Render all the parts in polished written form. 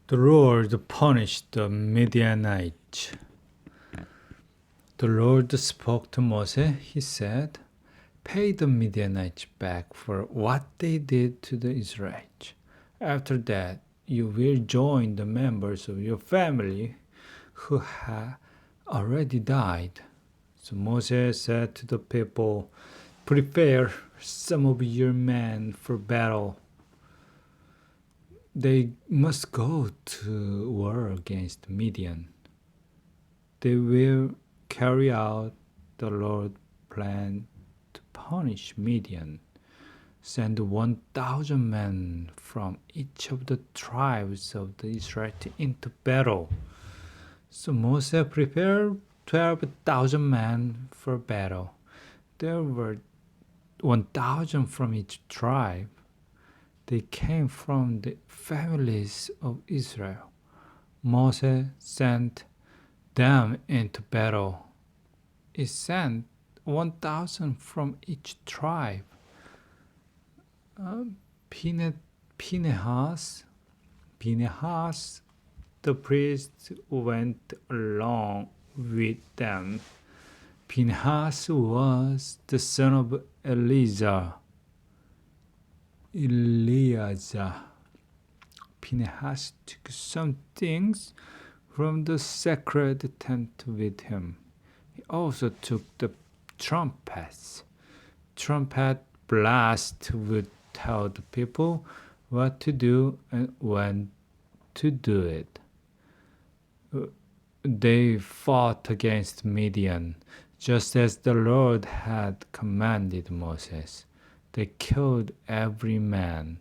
The Lord punished the Midianites. The Lord spoke to Moses. He said, "Pay the Midianites back for what they did to the Israelites. After that, you will join the members of your family who have already died." So Moses said to the people, "Prepare some of your men for battle. They must go to war against Midian. They will carry out the Lord's plan to punish Midian. Send 1,000 men from each of the tribes of the Israelites into battle." So Moses prepared 12,000 men for battle. There were 1,000 from each tribe. They came from the families of Israel. Moses sent them into battle. He sent 1,000 from each tribe. Phinehas, the priest, went along with them. Phinehas was the son of Eleazar. Phinehas took some things from the sacred tent with him. He also took the trumpets. Trumpet blast would tell the people what to do and when to do it. They fought against Midian, just as the Lord had commanded Moses. They killed every man.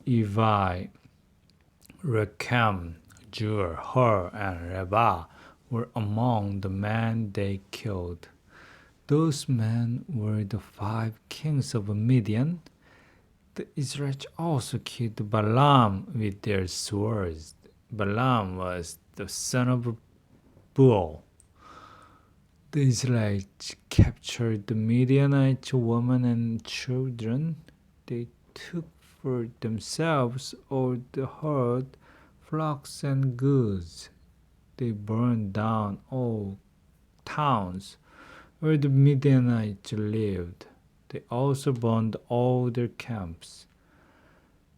Evi, Rechem, Zur, Hur, and Reba were among the men they killed. Those men were the 5 kings of Midian. The Israelites also killed Balaam with their swords. Balaam was the son of Beor. The Israelites captured the Midianite women and children. They took for themselves all the herd, flocks, and goods. They burned down all towns where the Midianites lived. They also burned all their camps.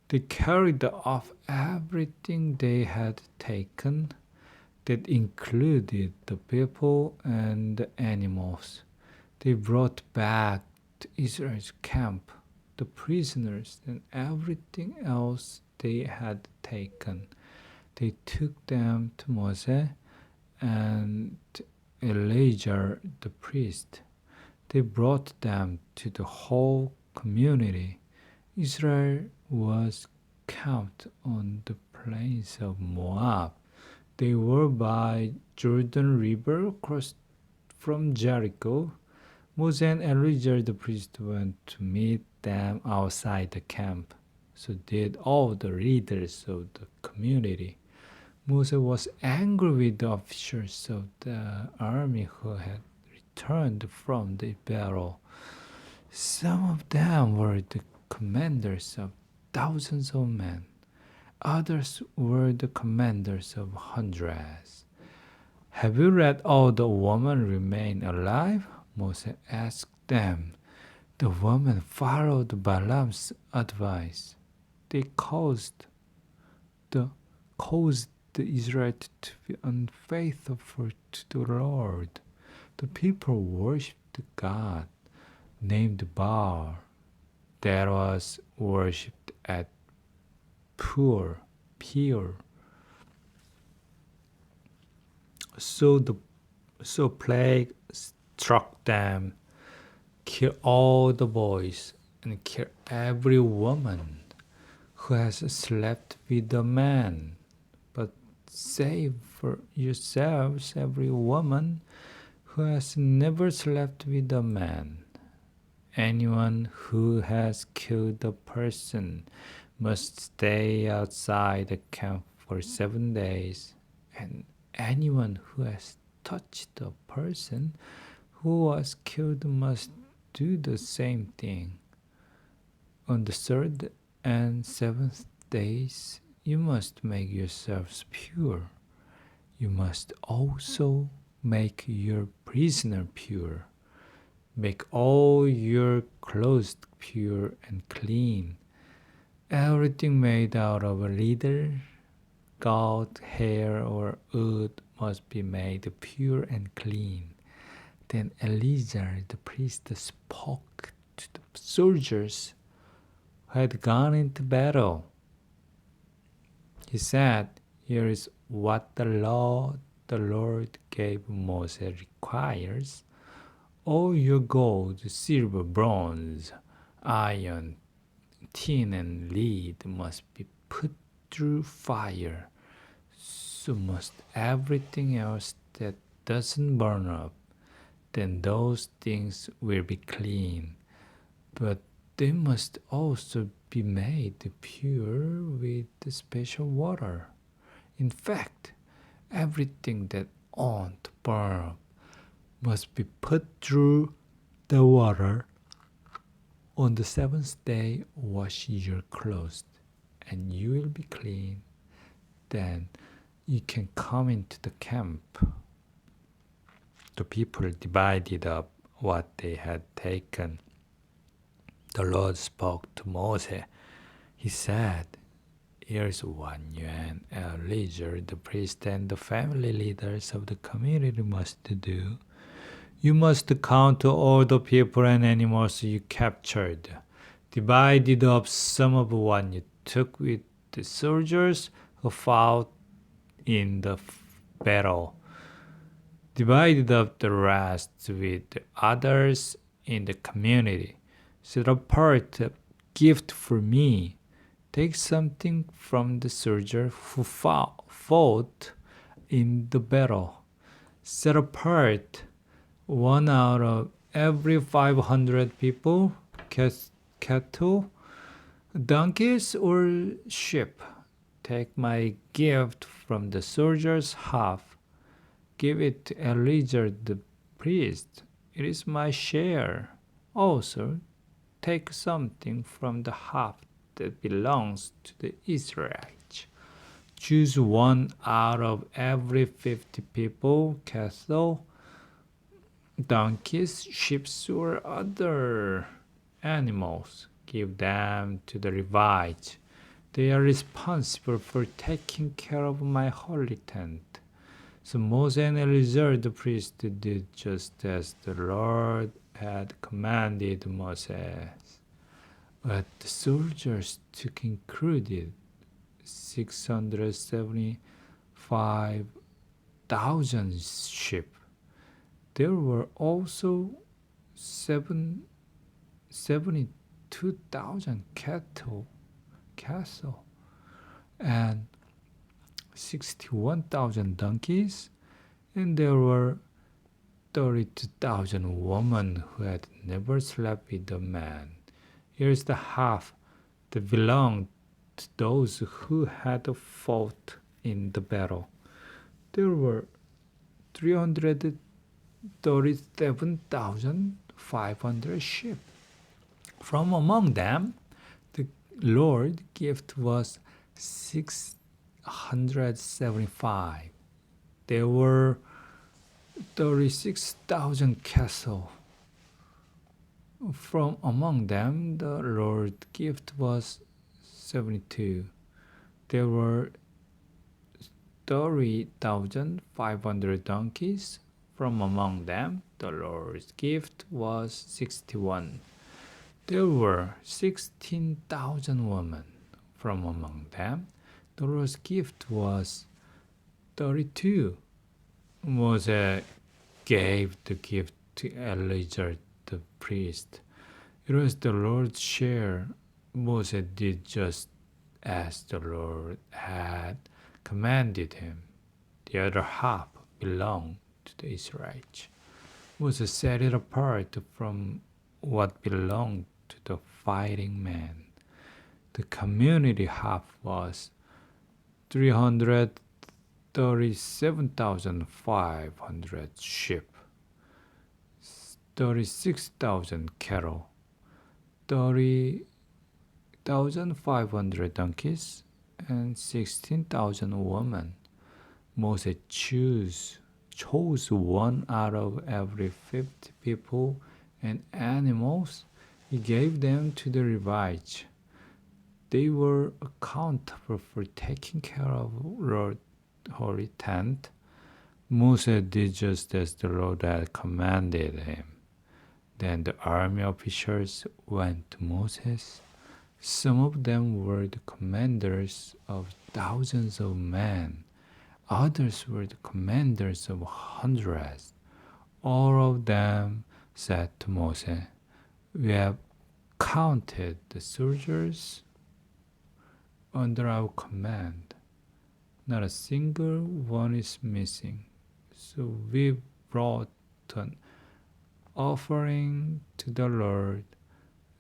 They carried off everything they had taken. That included the people and the animals. They brought back to Israel's camp the prisoners and everything else they had taken. They took them to Moses and Eleazar the priest. They brought them to the whole community. Israel was camped on the plains of Moab. They were by Jordan River across from Jericho. Moses and Eleazar the priest went to meet them outside the camp. So did all the leaders of the community. Moses was angry with the officers of the army who had returned from the battle. Some of them were the commanders of thousands of men. Others were the commanders of hundreds. "Have you let all the women remain alive?" Moses asked them. The women followed Balaam's advice. They caused the Israelites to be unfaithful to the Lord. The people worshipped God named Baal that was worshipped at Peor. So plague struck them, killed all the boys, and killed every woman who has slept with a man. But save for yourselves every woman who has never slept with a man. Anyone who has killed a person must stay outside the camp for 7 days, and anyone who has touched a person who was killed must do the same thing. On the 3rd and 7th days, you must make yourselves pure. You must also make your prisoner pure. Make all your clothes pure and clean. Everything made out of leather, goat, hair, or wood must be made pure and clean. Then Eleazar the priest spoke to the soldiers who had gone into battle. He said, "Here is what the law the Lord gave Moses requires. All your gold, silver, bronze, iron, tin, and lead must be put through fire. So must everything else that doesn't burn up. Then those things will be clean. But they must also be made pure with the special water. In fact, everything that won't burn up must be put through the water. On the seventh day, wash your clothes, and you will be clean. Then you can come into the camp." The people divided up what they had taken. The Lord spoke to Moses. He said, "Here's what you and Eleazar, the priest, and the family leaders of the community must do. You must count all the people and animals you captured. Divide up some of what you took with the soldiers who fought in the battle. Divide up the rest with the others in the community. Set apart a gift for me. Take something from the soldier who fought in the battle. Set apart one out of every 500 people, cattle, donkeys, or sheep. Take my gift from the soldier's half. Give it to Eleazar the priest. It is my share. Also, take something from the half that belongs to the Israelites. Choose one out of every 50 people, cattle, donkeys, sheep, or other animals. Give them to the Levites. They are responsible for taking care of my holy tent." So Moses and Eleazar the priest did just as the Lord had commanded Moses. But the soldiers took included 675,000 sheep. There were also 72,000 cattle, and 61,000 donkeys, and there were 32,000 women who had never slept with a man. Here's the half that belonged to those who had fought in the battle. There were 337,500 sheep. From among them, the Lord's gift was 675. There were 36,000 cattle. From among them, the Lord's gift was 72. There were 30,500 donkeys. From among them, the Lord's gift was 61. There were 16,000 women. From among them, the Lord's gift was 32. Moses gave the gift to Eleazar the priest. It was the Lord's share. Moses did just as the Lord had commanded him. The other half belonged to the Israelites. Moses set it apart from what belonged to the fighting men. The community half was 337,500 sheep, 36,000 cattle, 30,500 donkeys, and 16,000 women. Moses chose one out of every 50 people and animals. He gave them to the Levites. They were accountable for taking care of Lord's holy tent. Moses did just as the Lord had commanded him. Then the army officers went to Moses. Some of them were the commanders of thousands of men. Others were the commanders of hundreds. All of them said to Moses, "We have counted the soldiers under our command. Not a single one is missing. So we brought an offering to the Lord.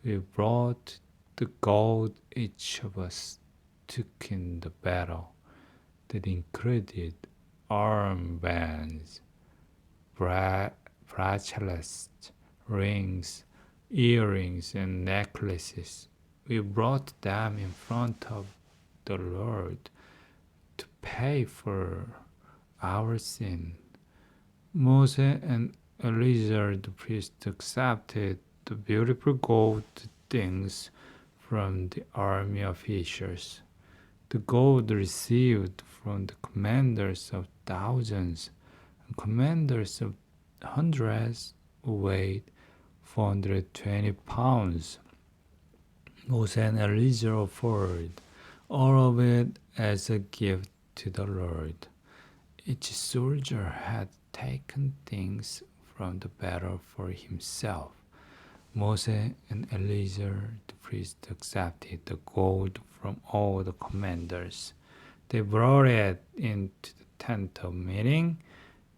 We brought the gold each of us took in the battle. That included armbands, bracelets, rings, earrings, and necklaces. We brought them in front of the Lord to pay for our sin." Moses and Eleazar the priest accepted the beautiful gold things from the army officials. The gold received from the commanders of thousands and commanders of hundreds weighed 420 pounds. Moses and Eleazar offered all of it as a gift to the Lord. Each soldier had taken things from the battle for himself. Moses and Eleazar the priest accepted the gold from all the commanders. They brought it into the tent of meeting.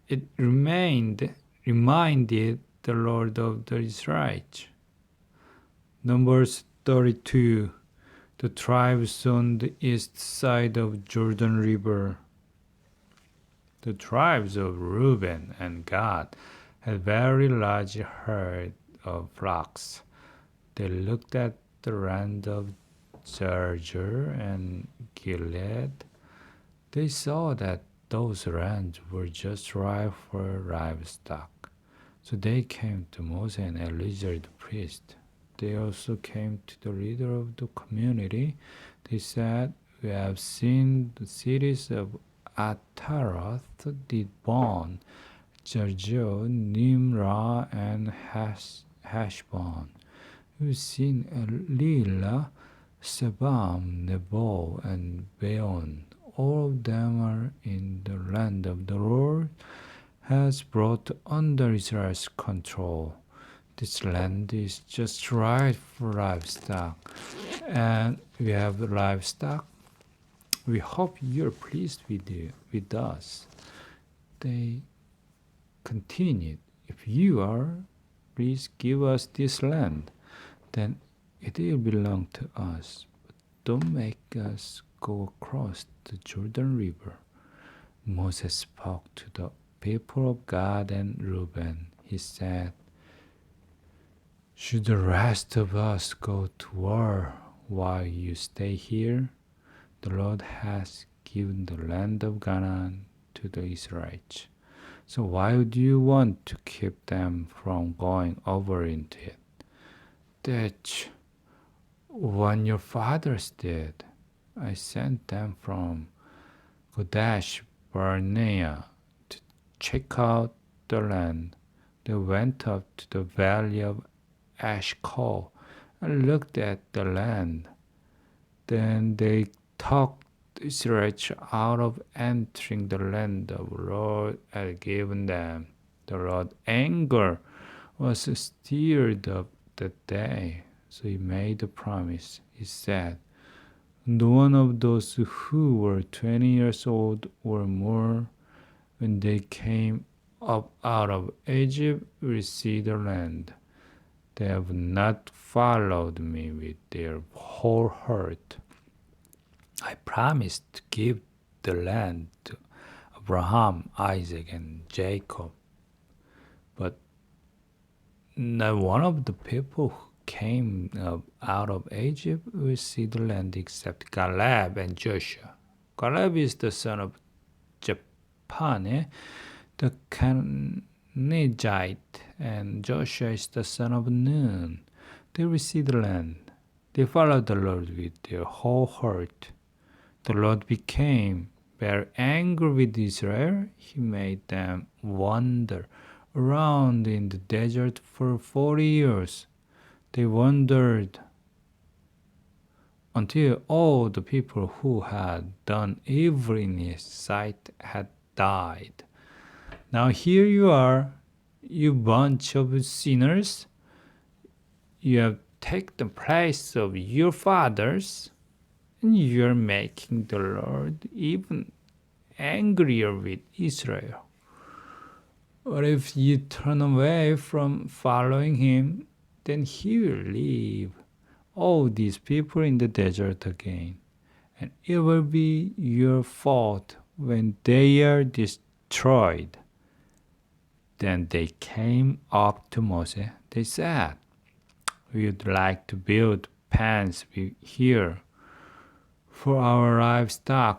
It reminded the Lord of the Israelites. Numbers 32. The tribes on the east side of Jordan River. The tribes of Reuben and Gad had very large herd of flocks. They looked at the land of Jazer and Gilead. They saw that those lands were just right for livestock. So they came to Moses and Eleazar the priest. They also came to the leader of the community. They said, "We have seen the cities of Ataroth, Dibon, Jazer, Nimrah, and Heshbon. We've seen Elilah, Sebam, Nebo, and Beon. All of them are in the land of the Lord has brought under Israel's control. This land is just right for livestock, and we have livestock. We hope you're pleased with us." They continued, "If you are, please give us this land. Then it will belong to us. But don't make us go across the Jordan River." Moses spoke to the people of Gad and Reuben. He said, "Should the rest of us go to war while you stay here? The Lord has given the land of Canaan to the Israelites. So why would you want to keep them from going over into it? That's what your fathers did. I sent them from Kadesh Barnea to check out the land. They went up to the valley of Eshcol and looked at the land. Then they talked the Israelites out of entering the land the Lord had given them. The Lord's anger was stirred up that day, so he made a promise. He said, "No one of those who were 20 years old or more when they came up out of Egypt will see the land. They have not followed me with their whole heart. I promised to give the land to Abraham, Isaac, and Jacob. But not one of the people who came up out of Egypt will see the land except Caleb and Joshua. Caleb is the son of Jephanneh, the Kenizzite, and Joshua is the son of Nun. They will see the land. They followed the Lord with their whole heart. The Lord became very angry with Israel. He made them wander around in the desert for 40 years. They wandered until all the people who had done evil in his sight had died. Now here you are, you bunch of sinners. You have taken the place of your fathers, and you are making the Lord even angrier with Israel. But if you turn away from following him, then he will leave all these people in the desert again, and it will be your fault when they are destroyed. Then they came up to Moses. They said, "We would like to build pens here for our livestock.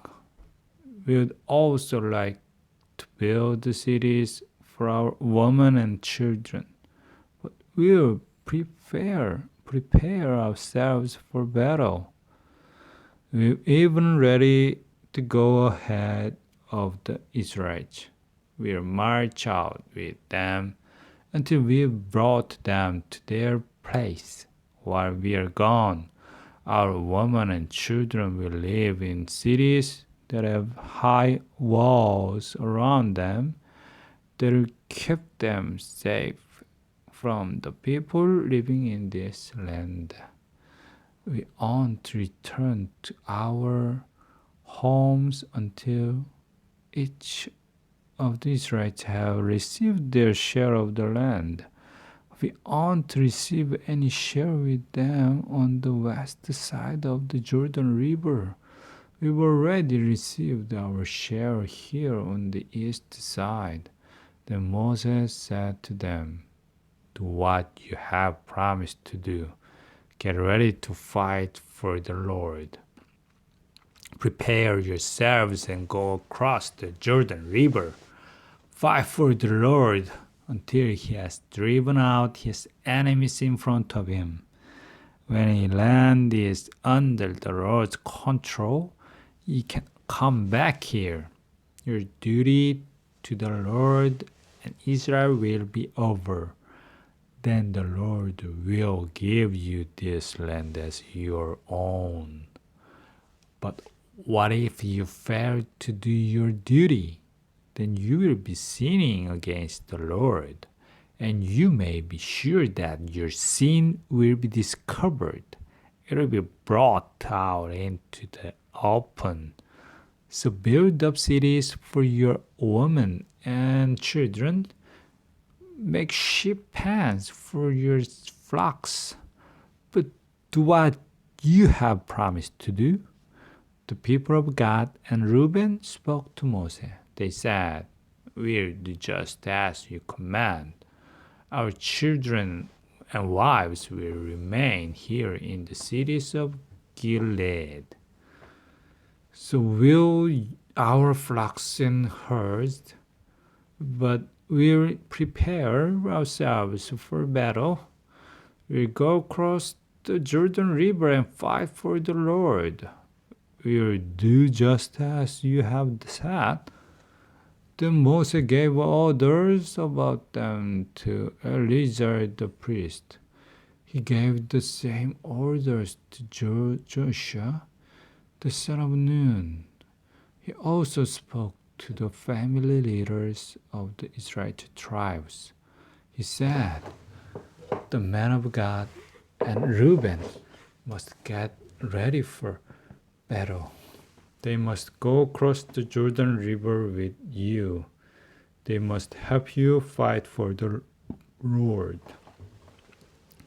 We would also like to build cities for our women and children. But we will prepare ourselves for battle. We're even ready to go ahead of the Israelites. We'll march out with them until we've brought them to their place. While we are gone, our women and children will live in cities that have high walls around them that will keep them safe from the people living in this land. We aren't to return to our homes until each of the Israelites have received their share of the land. We aren't to receive any share with them on the west side of the Jordan River. We've already received our share here on the east side." Then Moses said to them, "Do what you have promised to do. Get ready to fight for the Lord. Prepare yourselves and go across the Jordan River. Fight for the Lord until he has driven out his enemies in front of him. When a land is under the Lord's control, you can come back here. Your duty to the Lord and Israel will be over. Then the Lord will give you this land as your own. But what if you fail to do your duty? Then you will be sinning against the Lord, and you may be sure that your sin will be discovered. It will be brought out into the open. So build up cities for your women and children. Make sheep pens for your flocks. But do what you have promised to do." The people of Gad and Reuben spoke to Moses. They said, "We'll do just as you command. Our children and wives will remain here in the cities of Gilead. So will our flocks and herds, but we'll prepare ourselves for battle. We'll go across the Jordan River and fight for the Lord. We'll do just as you have said." Then Moses gave orders about them to Eleazar the priest. He gave the same orders to Joshua, the son of Nun. He also spoke to the family leaders of the Israelite tribes. He said, "The men of God and Reuben must get ready for battle. They must go across the Jordan River with you. They must help you fight for the Lord.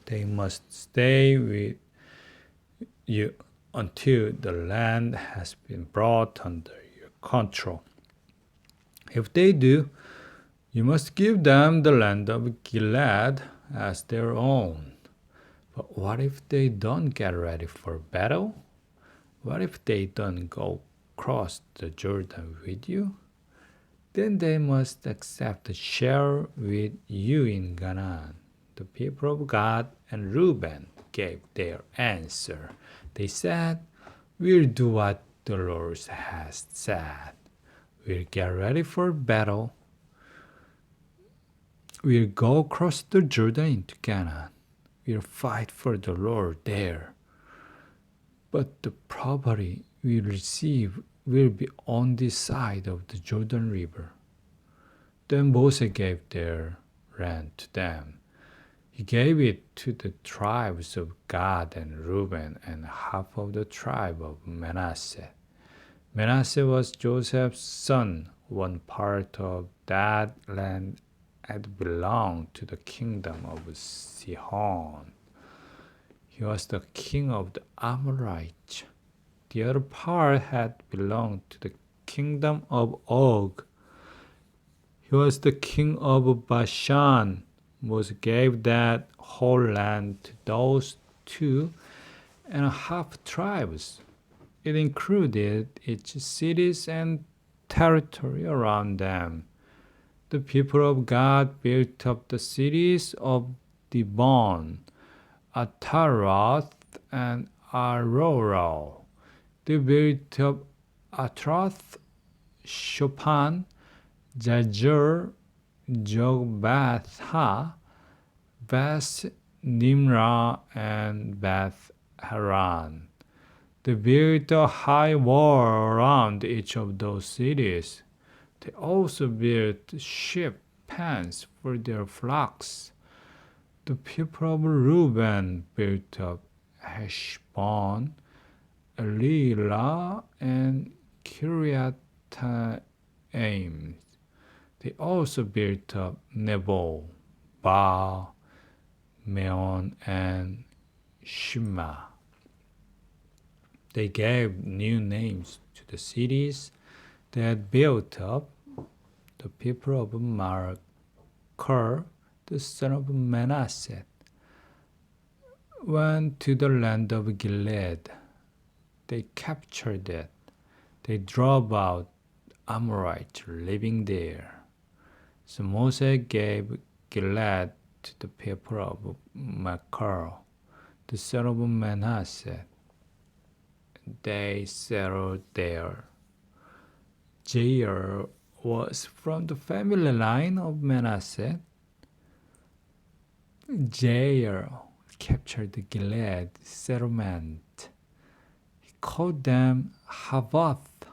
They must stay with you until the land has been brought under your control. If they do, you must give them the land of Gilead as their own. But what if they don't get ready for battle? What if they don't go across the Jordan with you? Then they must accept a share with you in Canaan. The people of Gad and Reuben gave their answer. They said, "We'll do what the Lord has said. We'll get ready for battle. We'll go across the Jordan into Canaan. We'll fight for the Lord there. But the property we receive will be on this side of the Jordan River." Then Moses gave their land to them. He gave it to the tribes of Gad and Reuben and half of the tribe of Manasseh. Manasseh was Joseph's son. One part of that land had belonged to the kingdom of Sihon. He was the king of the Amorites. The other part had belonged to the kingdom of Og. He was the king of Bashan. Moses gave that whole land to those 2.5 tribes. It included its cities and territory around them. The people of God built up the cities of Dibon, Ataroth, and Aroero. They built up Atroth, Shophan, Jazer, Jogbatha, Beth Nimrah, and Beth Haran. They built a high wall around each of those cities. They also built sheep pens for their flocks. The people of Reuben built up Heshbon, Elilah, and Kiriathaim. They also built up Nebo, Baal, Meon, and Shema. They gave new names to the cities they had built up. The people of Machir, the son of Manasseh, went to the land of Gilead. They captured it. They drove out Amorites living there. So Moses gave Gilead to the people of Machir, the son of Manasseh. They settled there. Jair was from the family line of Manasseh. Jair captured the Gilead settlement. He called them Havoth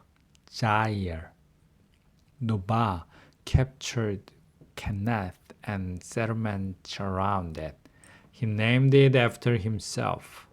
Jair. Nobah captured Kenath and settlements around it. He named it after himself.